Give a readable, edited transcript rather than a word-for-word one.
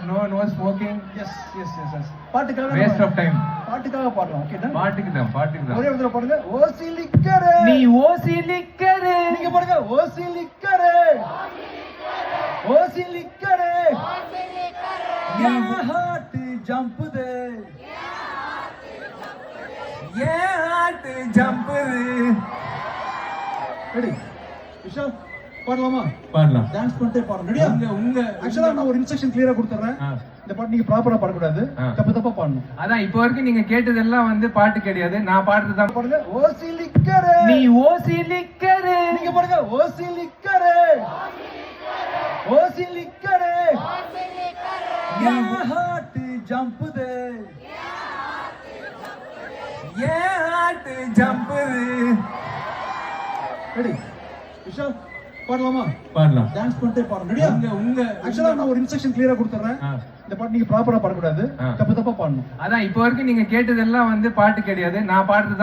no smoking. Yes பாட்டுக்காக Waste of time. பாட்டுக்காக பாடுறோம். ஓகேடா? பாட்டுக்கு தான். ஒரே ஒரு தடவை பாடுங்க. ஓசி லிக்கரே. நீ ஓசி லிக்கரு. நீங்க பாடுங்க. ஓசி லிக்கரே. ஓசி லிக்கரே. என் ஹார்ட் ஜம்புதே. ஏன் ஹார்ட் ஜம்புது. ரெடி விஷால் பாடலாமா? பாடலாம். டான்ஸ் பண்ணிட்டே பாடணும். ரெடியா? உங்க ஆக்சுவலா நான் ஒரு இன்ஸ்ட்ரக்ஷன் கிளியரா கொடுத்துறேன். இந்த பாட்டு நீங்க ப்ராப்பரா பாடக்கூடாது. தப்பா பாடணும். அதான் இப்போ வரைக்கும் நீங்க கேட்டதெல்லாம் வந்து பாட்டு கிடையாது. நான் பாடுறது தான். பாடுங்க. ஓசி லிக்கரே. நீ ஓசி லிக்கரு. நீங்க பாடுங்க. ஓசி லிக்கரே. ஓசி லிக்கரே. என் ஹார்ட் ஜம்புதே. ஏன் ஹார்ட் ஜம்புது. ரெடி விஷால் பாடலாமா? பாடலாம். டான்ஸ் பண்ணிட்டே பாடணும். ரெடியா? உங்க ஆக்சுவலா நான் ஒரு இன்ஸ்ட்ரக்ஷன் கிளியரா கொடுத்துறேன். இந்த பாட்டு நீங்க ப்ராப்பரா பாடக்கூடாது. தப்பா பாடணும். அதான் இப்போ வரைக்கும் நீங்க கேட்டதெல்லாம் வந்து பாட்டு கிடையாது. நான் பாடுறது தான்.